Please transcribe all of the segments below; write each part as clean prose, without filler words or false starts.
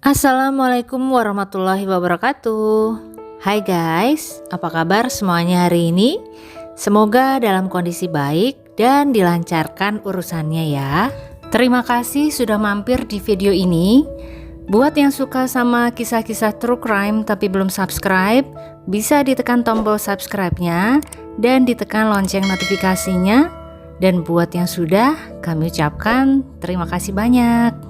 Assalamualaikum warahmatullahi wabarakatuh. Hai guys, apa kabar semuanya hari ini? Semoga dalam kondisi baik dan dilancarkan urusannya ya. Terima kasih sudah mampir di video ini. Buat yang suka sama kisah-kisah true crime tapi belum subscribe, bisa ditekan tombol subscribe-nya dan ditekan lonceng notifikasinya. Dan buat yang sudah, kami ucapkan terima kasih banyak.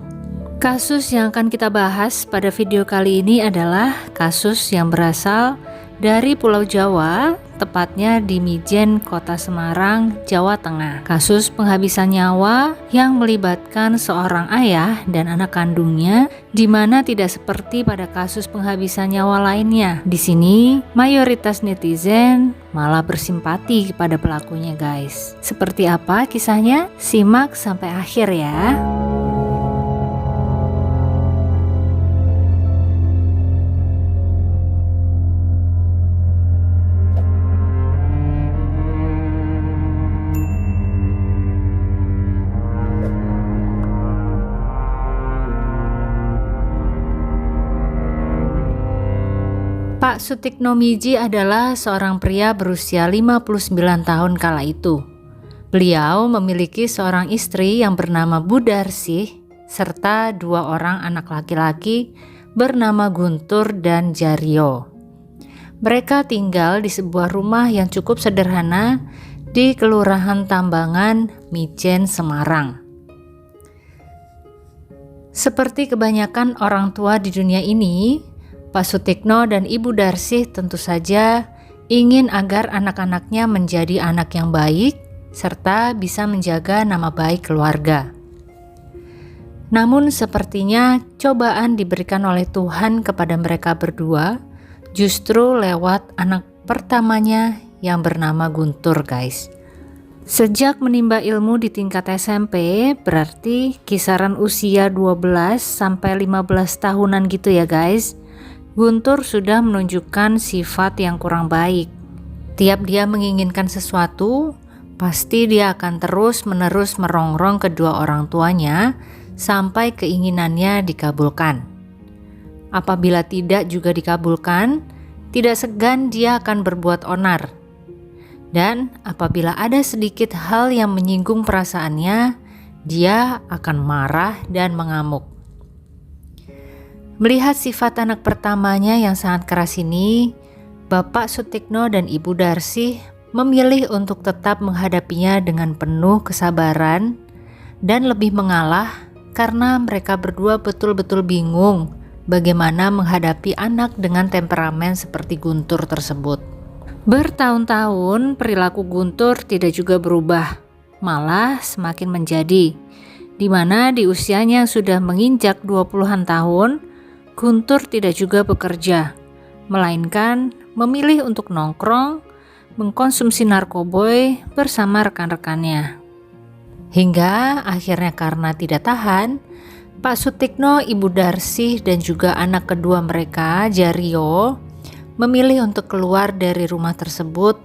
Kasus yang akan kita bahas pada video kali ini adalah kasus yang berasal dari Pulau Jawa, tepatnya di Mijen, Kota Semarang, Jawa Tengah. Kasus penghabisan nyawa yang melibatkan seorang ayah dan anak kandungnya, di mana tidak seperti pada kasus penghabisan nyawa lainnya. Di sini, mayoritas netizen malah bersimpati kepada pelakunya guys. Seperti apa kisahnya? Simak sampai akhir ya. Pak Sutikno Miji adalah seorang pria berusia 59 tahun kala itu. Beliau memiliki seorang istri yang bernama Budarsih serta dua orang anak laki-laki bernama Guntur dan Jaryo. Mereka tinggal di sebuah rumah yang cukup sederhana di Kelurahan Tambangan, Mijen, Semarang. Seperti kebanyakan orang tua di dunia ini, Pak Sutikno dan Ibu Darsih tentu saja ingin agar anak-anaknya menjadi anak yang baik serta bisa menjaga nama baik keluarga. Namun sepertinya cobaan diberikan oleh Tuhan kepada mereka berdua justru lewat anak pertamanya yang bernama Guntur guys. Sejak menimba ilmu di tingkat SMP, berarti kisaran usia 12 sampai 15 tahunan gitu ya guys. Guntur sudah menunjukkan sifat yang kurang baik. Tiap dia menginginkan sesuatu, pasti dia akan terus-menerus merongrong kedua orang tuanya sampai keinginannya dikabulkan. Apabila tidak juga dikabulkan, tidak segan dia akan berbuat onar. Dan apabila ada sedikit hal yang menyinggung perasaannya, dia akan marah dan mengamuk. Melihat sifat anak pertamanya yang sangat keras ini, Bapak Sutikno dan Ibu Darsih memilih untuk tetap menghadapinya dengan penuh kesabaran dan lebih mengalah karena mereka berdua betul-betul bingung bagaimana menghadapi anak dengan temperamen seperti Guntur tersebut. Bertahun-tahun perilaku Guntur tidak juga berubah, malah semakin menjadi, di mana di usianya yang sudah menginjak 20-an tahun, Guntur tidak juga bekerja, melainkan memilih untuk nongkrong, mengkonsumsi narkoboy bersama rekan-rekannya. Hingga akhirnya karena tidak tahan, Pak Sutikno, Ibu Darsih dan juga anak kedua mereka, Jaryo, memilih untuk keluar dari rumah tersebut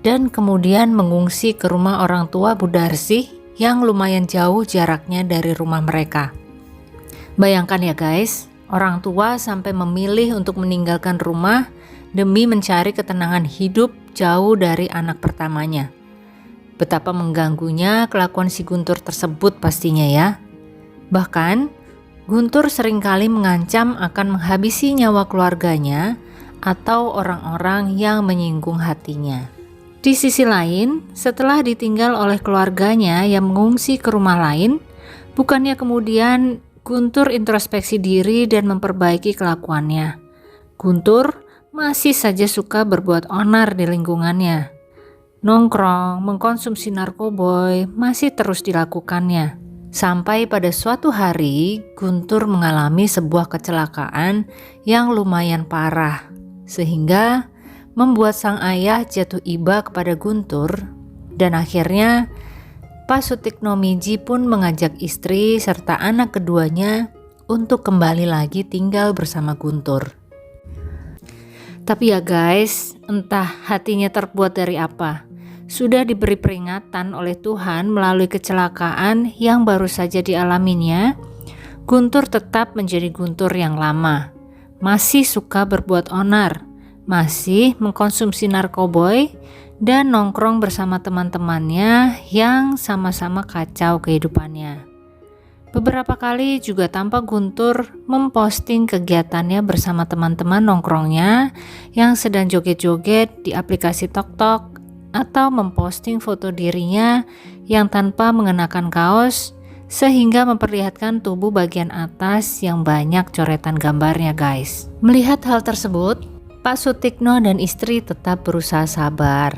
dan kemudian mengungsi ke rumah orang tua Bu Darsih yang lumayan jauh jaraknya dari rumah mereka. Bayangkan ya guys, orang tua sampai memilih untuk meninggalkan rumah demi mencari ketenangan hidup jauh dari anak pertamanya. Betapa mengganggunya kelakuan si Guntur tersebut pastinya ya. Bahkan, Guntur seringkali mengancam akan menghabisi nyawa keluarganya atau orang-orang yang menyinggung hatinya. Di sisi lain, setelah ditinggal oleh keluarganya yang mengungsi ke rumah lain, bukannya kemudian Guntur introspeksi diri dan memperbaiki kelakuannya. Guntur masih saja suka berbuat onar di lingkungannya. Nongkrong, mengkonsumsi narkoboy masih terus dilakukannya. Sampai pada suatu hari, Guntur mengalami sebuah kecelakaan yang lumayan parah, sehingga membuat sang ayah jatuh iba kepada Guntur, dan akhirnya Pak Sutikno Miji pun mengajak istri serta anak keduanya untuk kembali lagi tinggal bersama Guntur. Tapi ya guys, entah hatinya terbuat dari apa, sudah diberi peringatan oleh Tuhan melalui kecelakaan yang baru saja dialaminya. Guntur tetap menjadi Guntur yang lama, masih suka berbuat onar, masih mengkonsumsi narkoboy, dan nongkrong bersama teman-temannya yang sama-sama kacau kehidupannya. Beberapa kali juga tampak Guntur memposting kegiatannya bersama teman-teman nongkrongnya yang sedang joget-joget di aplikasi TokTok, atau memposting foto dirinya yang tanpa mengenakan kaos sehingga memperlihatkan tubuh bagian atas yang banyak coretan gambarnya guys. Melihat hal tersebut, Pak Sutikno dan istri tetap berusaha sabar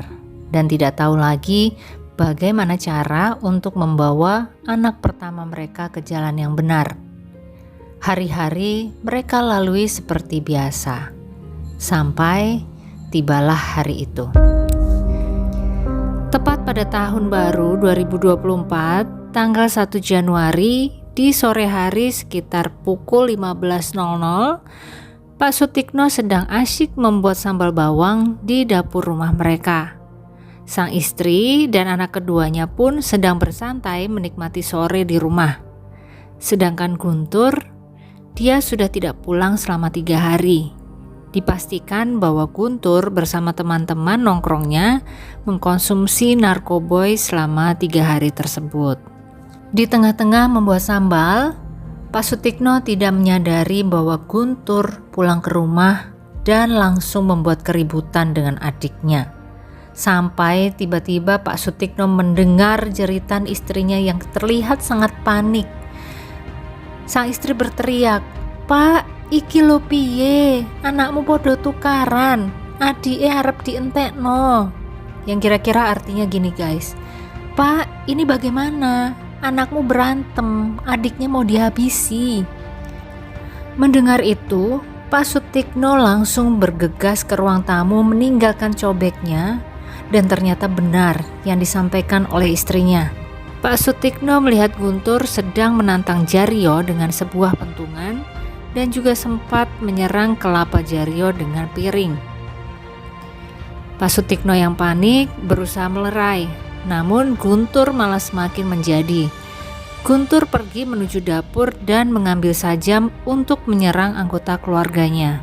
dan tidak tahu lagi bagaimana cara untuk membawa anak pertama mereka ke jalan yang benar. Hari-hari mereka lalui seperti biasa, sampai tibalah hari itu. Tepat pada tahun baru 2024, tanggal 1 Januari di sore hari sekitar pukul 15.00, Pak Sutikno sedang asyik membuat sambal bawang di dapur rumah mereka. Sang istri dan anak keduanya pun sedang bersantai menikmati sore di rumah. Sedangkan Guntur, dia sudah tidak pulang selama 3 hari. Dipastikan bahwa Guntur bersama teman-teman nongkrongnya mengkonsumsi narkoboy selama 3 hari tersebut. Di tengah-tengah membuat sambal, Pak Sutikno tidak menyadari bahwa Guntur pulang ke rumah dan langsung membuat keributan dengan adiknya. Sampai tiba-tiba Pak Sutikno mendengar jeritan istrinya yang terlihat sangat panik. Sang istri berteriak, "Pak, iki lho piye? Anakmu podo tukaran, adike arep dientekno." Yang kira-kira artinya gini guys, "Pak, ini bagaimana? Anakmu berantem, adiknya mau dihabisi." Mendengar itu, Pak Sutikno langsung bergegas ke ruang tamu meninggalkan cobeknya, dan ternyata benar yang disampaikan oleh istrinya. Pak Sutikno melihat Guntur sedang menantang Jaryo dengan sebuah pentungan dan juga sempat menyerang kelapa Jaryo dengan piring. Pak Sutikno yang panik berusaha melerai, namun Guntur malah semakin menjadi. Guntur pergi menuju dapur dan mengambil sajam untuk menyerang anggota keluarganya.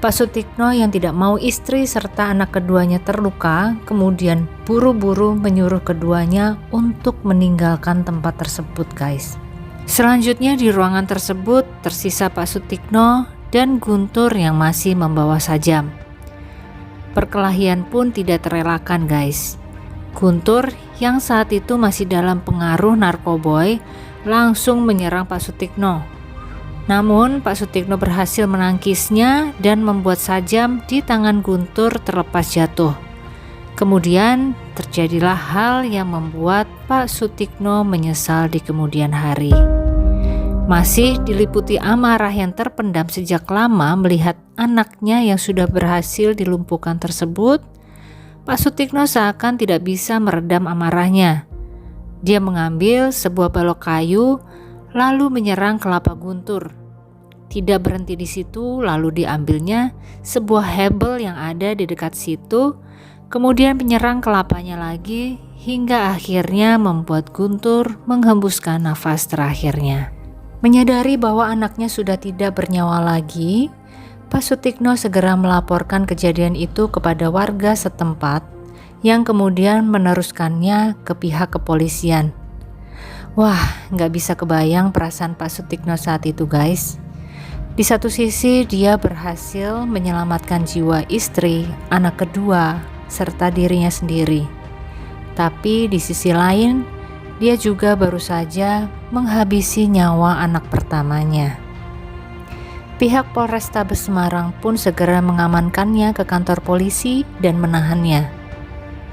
Pak Sutikno yang tidak mau istri serta anak keduanya terluka, kemudian buru-buru menyuruh keduanya untuk meninggalkan tempat tersebut guys. Selanjutnya di ruangan tersebut tersisa Pak Sutikno dan Guntur yang masih membawa sajam. Perkelahian pun tidak terelakkan guys. Guntur yang saat itu masih dalam pengaruh narkoboy langsung menyerang Pak Sutikno. Namun Pak Sutikno berhasil menangkisnya dan membuat sajam di tangan Guntur terlepas jatuh. Kemudian terjadilah hal yang membuat Pak Sutikno menyesal di kemudian hari. Masih diliputi amarah yang terpendam sejak lama melihat anaknya yang sudah berhasil dilumpuhkan tersebut, Pak Sutikno seakan tidak bisa meredam amarahnya. Dia mengambil sebuah balok kayu lalu menyerang kelapa Guntur. Tidak berhenti di situ, lalu diambilnya sebuah hebel yang ada di dekat situ, kemudian menyerang kelapanya lagi hingga akhirnya membuat Guntur menghembuskan nafas terakhirnya. Menyadari bahwa anaknya sudah tidak bernyawa lagi, Pak Sutikno segera melaporkan kejadian itu kepada warga setempat yang kemudian meneruskannya ke pihak kepolisian. Wah, nggak bisa kebayang perasaan Pak Sutikno saat itu guys. Di satu sisi dia berhasil menyelamatkan jiwa istri, anak kedua, serta dirinya sendiri. Tapi di sisi lain, dia juga baru saja menghabisi nyawa anak pertamanya. Pihak Polrestabes Semarang pun segera mengamankannya ke kantor polisi dan menahannya.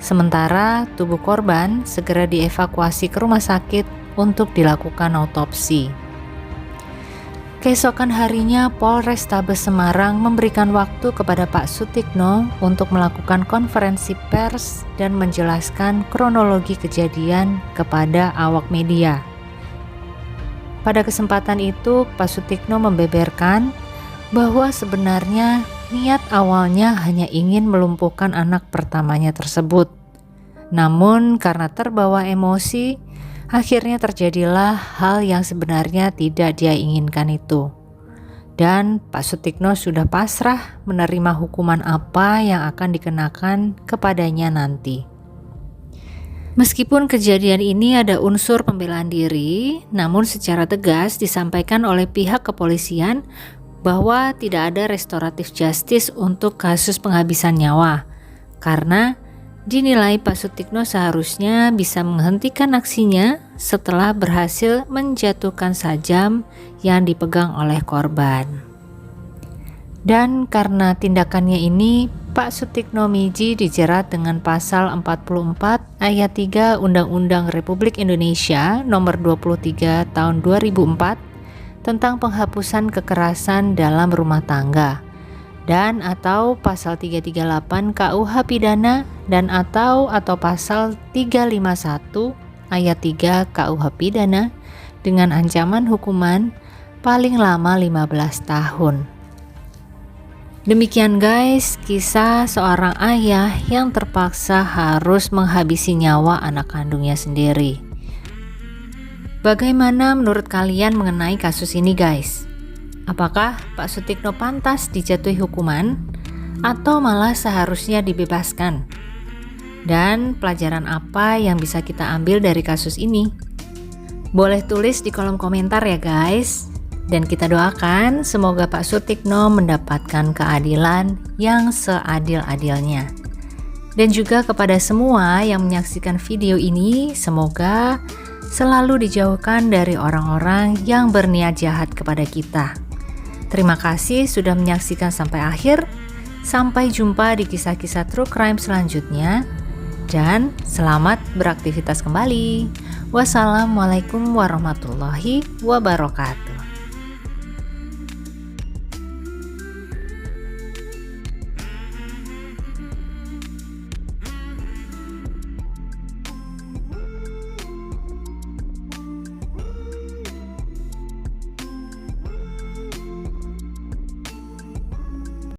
Sementara tubuh korban segera dievakuasi ke rumah sakit untuk dilakukan autopsi. Keesokan harinya Polrestabes Semarang memberikan waktu kepada Pak Sutikno untuk melakukan konferensi pers dan menjelaskan kronologi kejadian kepada awak media. Pada kesempatan itu Pak Sutikno membeberkan bahwa sebenarnya niat awalnya hanya ingin melumpuhkan anak pertamanya tersebut. Namun karena terbawa emosi, Akhirnya terjadilah hal yang sebenarnya tidak dia inginkan itu. Dan Pak Sutikno sudah pasrah menerima hukuman apa yang akan dikenakan kepadanya nanti. Meskipun kejadian ini ada unsur pembelaan diri, namun secara tegas disampaikan oleh pihak kepolisian bahwa tidak ada restoratif justice untuk kasus penghabisan nyawa, karena dinilai Pak Sutikno seharusnya bisa menghentikan aksinya setelah berhasil menjatuhkan sajam yang dipegang oleh korban. Dan karena tindakannya ini, Pak Sutikno Miji dijerat dengan pasal 44 ayat 3 Undang-Undang Republik Indonesia nomor 23 tahun 2004 tentang penghapusan kekerasan dalam rumah tangga dan atau pasal 338 KUH Pidana dan atau pasal 351 ayat 3 KUH Pidana dengan ancaman hukuman paling lama 15 tahun. Demikian guys, kisah seorang ayah yang terpaksa harus menghabisi nyawa anak kandungnya sendiri. Bagaimana menurut kalian mengenai kasus ini guys? Apakah Pak Sutikno pantas dijatuhi hukuman atau malah seharusnya dibebaskan? Dan pelajaran apa yang bisa kita ambil dari kasus ini? Boleh tulis di kolom komentar ya guys. Dan kita doakan semoga Pak Sutikno mendapatkan keadilan yang seadil-adilnya. Dan juga kepada semua yang menyaksikan video ini, semoga selalu dijauhkan dari orang-orang yang berniat jahat kepada kita. Terima kasih sudah menyaksikan sampai akhir. Sampai jumpa di kisah-kisah true crime selanjutnya. Dan selamat beraktivitas kembali. Wassalamualaikum warahmatullahi wabarakatuh.